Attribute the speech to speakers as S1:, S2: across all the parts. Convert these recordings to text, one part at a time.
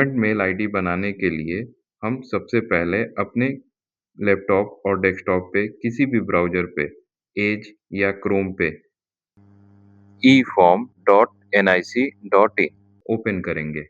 S1: Permanent mail ID बनाने के लिए हम सबसे पहले अपने लैपटॉप और डेस्कटॉप पे किसी भी ब्राउज़र पे एज या क्रोम पे eform.nic.in ओपन करेंगे।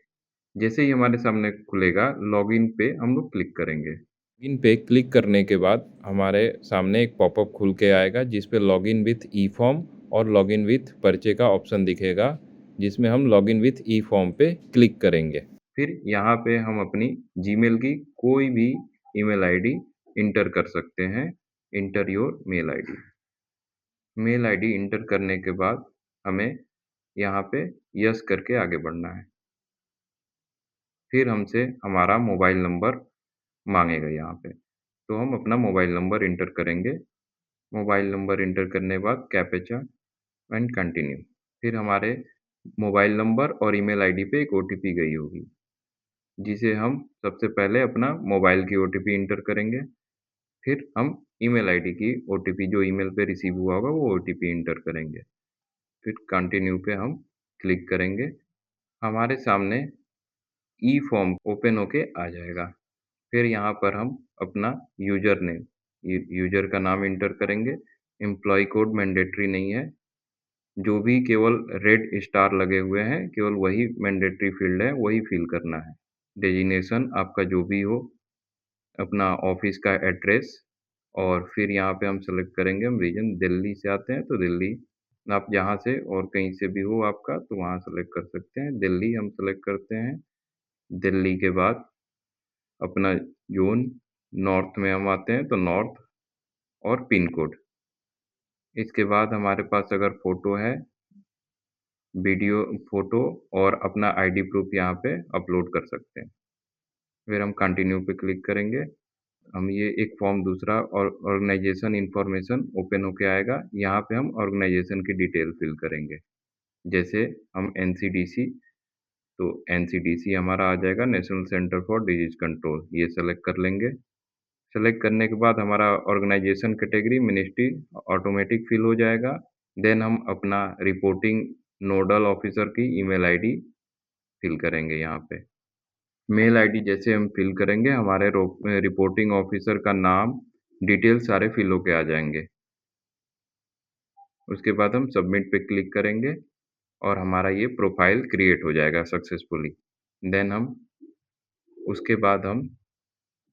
S1: जैसे ही हमारे सामने खुलेगा, लॉगिन पे हम लोग क्लिक करेंगे। लॉगिन पे क्लिक करने के बाद हमारे सामने एक पॉपअप खुल के आएगा जिस पे लॉगिन विथ ई-फॉर्म और लॉगिन विथ पर्चे का ऑप्शन दिखेगा, जिसमें हम लॉगिन विथ ई-फॉर्म पे क्लिक करेंगे। फिर यहाँ पे हम अपनी जीमेल की कोई भी ईमेल आईडी इंटर कर सकते हैं। Enter your mail ID. Mail ID enter करने के बाद हमें यहाँ पे यस करके आगे बढ़ना है। फिर हमसे हमारा मोबाइल नंबर माँगेगा यहाँ पे। तो हम अपना मोबाइल नंबर इंटर करेंगे। मोबाइल नंबर इंटर करने के बाद कैप्चा एंड कंटिन्यू। फिर हमारे मोबाइल नंबर और ईमेल आईडी पे एक ओटीपी गई होगी, जिसे हम सबसे पहले अपना मोबाइल की ओटीपी इंटर करेंगे। फिर हम ईमेल आईडी की ओटीपी जो ईमेल पे रिसीव हुआ होगा वो ओटीपी इंटर करेंगे। फिर कंटिन्यू पे हम क्लिक करेंगे। हमारे सामने ई फॉर्म ओपन होके आ जाएगा। फिर यहाँ पर हम अपना यूज़र नेम यूज़र का नाम इंटर करेंगे। एम्प्लॉयी कोड मैंडेटरी नहीं है। जो भी केवल रेड स्टार लगे हुए हैं, केवल वही मैंडेटरी फ़ील्ड है, वही फ़िल करना है। डेज़िग्नेशन आपका जो भी हो, अपना ऑफ़िस का एड्रेस और फिर यहाँ पे हम सेलेक्ट करेंगे हम रीजन दिल्ली से आते हैं तो दिल्ली, आप जहाँ से और कहीं से भी हो आपका तो वहाँ सेलेक्ट कर सकते हैं। दिल्ली हम सेलेक्ट करते हैं। दिल्ली के बाद अपना ज़ोन नॉर्थ में हम आते हैं तो नॉर्थ और पिन कोड। इसके बाद हमारे पास अगर फ़ोटो है, वीडियो फ़ोटो और अपना आईडी प्रूफ़ यहाँ पे अपलोड कर सकते हैं। फिर हम कंटिन्यू पे क्लिक करेंगे। हम ये एक फ़ॉर्म दूसरा और ऑर्गेनाइज़ेशन इन्फॉर्मेशन ओपन होके आएगा। यहाँ पे हम ऑर्गेनाइज़ेशन की डिटेल फ़िल करेंगे। जैसे हम एनसीडीसी तो एनसीडीसी हमारा आ जाएगा National Centre for Disease Control, ये सेलेक्ट कर लेंगे। सेलेक्ट करने के बाद हमारा organisation category ministry automatic fill हो जाएगा। देन हम अपना रिपोर्टिंग नोडल ऑफ़िसर की ईमेल आईडी फ़िल करेंगे यहाँ पे। मेल आईडी जैसे हम फ़िल करेंगे हमारे रिपोर्टिंग ऑफ़िसर का नाम, डिटेल सारे फ़िल होके आ जाएँगे। उसके बाद हम सबमिट पे क्लिक करेंगे और हमारा ये प्रोफ़ाइल क्रिएट हो जाएगा सक्सेसफुली। देन हम उसके बाद हम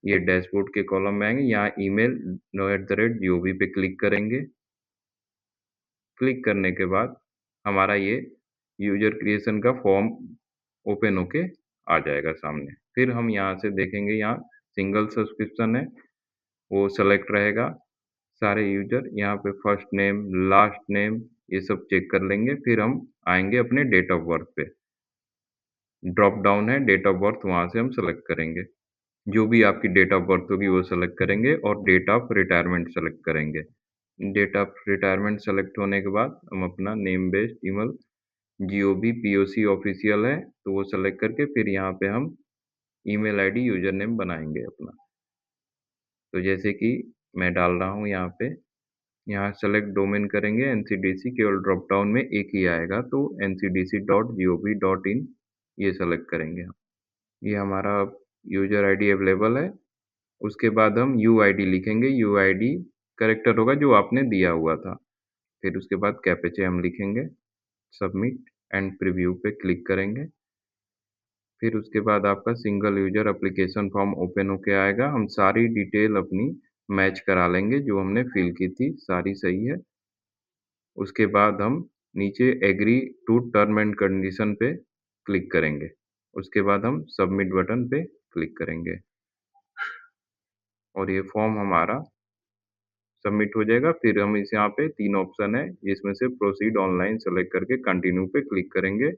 S1: ये डैशबोर्ड के कॉलम में आएँगे, यहाँ ईमेल @gov पे क्लिक करेंगे। क्लिक करने के बाद हमारा ये यूज़र क्रिएशन का फ़ॉर्म ओपन होके आ जाएगा सामने। फिर हम यहाँ से देखेंगे यहाँ सिंगल सब्सक्रिप्शन है, वो सेलेक्ट रहेगा। सारे यूज़र यहाँ पे फर्स्ट नेम, लास्ट नेम ये सब चेक कर लेंगे। फिर हम आएँगे अपने डेट ऑफ़ बर्थ पे। ड्रॉप डाउन है डेट ऑफ़ बर्थ वहाँ से हम सेलेक्ट करेंगे। जो भी आपकी डेट ऑफ़ बर्थ होगी वो सेलेक्ट करेंगे और डेट ऑफ़ रिटायरमेंट सेलेक्ट करेंगे। डेट ऑफ़ रिटायरमेंट सेलेक्ट होने के बाद हम अपना name based email GOB POC official है, तो वो सेलेक्ट करके फिर यहाँ पे हम ईमेल आईडी यूज़र नेम बनाएँगे अपना। तो जैसे कि मैं डाल रहा हूँ यहाँ पे, यहाँ सेलेक्ट डोमेन करेंगे एनसीडीसी केवल ड्रॉप डाउन में एक ही आएगा तो ncdc.gov.in ये सेलेक्ट करेंगे हम। ये हमारा यूज़र आईडी अवेलेबल है। उसके बाद हम यूआईडी लिखेंगे, यूआईडी कैरेक्टर होगा जो आपने दिया हुआ था। फिर उसके बाद कैप्चा हम लिखेंगे, सबमिट एंड प्रीव्यू पे क्लिक करेंगे। फिर उसके बाद आपका single user application form open होके आएगा। हम सारी डिटेल अपनी मैच करा लेंगे, जो हमने फ़िल की थी, सारी सही है। उसके बाद हम नीचे agree to term and condition पे क्लिक करेंगे। उसके बाद हम सबमिट बटन पे क्लिक करेंगे और ये फॉर्म हमारा सबमिट हो जाएगा। फिर हम इस यहाँ पे 3 ऑप्शन है, जिसमें से प्रोसीड ऑनलाइन सेलेक्ट करके कंटिन्यू पे क्लिक करेंगे।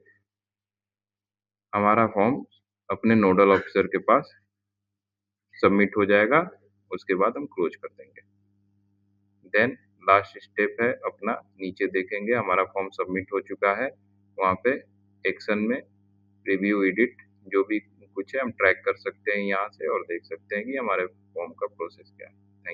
S1: हमारा फॉर्म अपने नोडल ऑफिसर के पास सबमिट हो जाएगा, उसके बाद हम क्लोज़ कर देंगे। देन लास्ट स्टेप है अपना नीचे देखेंगे हमारा फॉर्म सबमिट हो चुका है, वहाँ पे एक्शन में रिव्यू एडिट जो भी कुछ है हम ट्रैक कर सकते हैं यहाँ से और देख सकते हैं कि हमारे फॉर्म का प्रोसेस क्या है।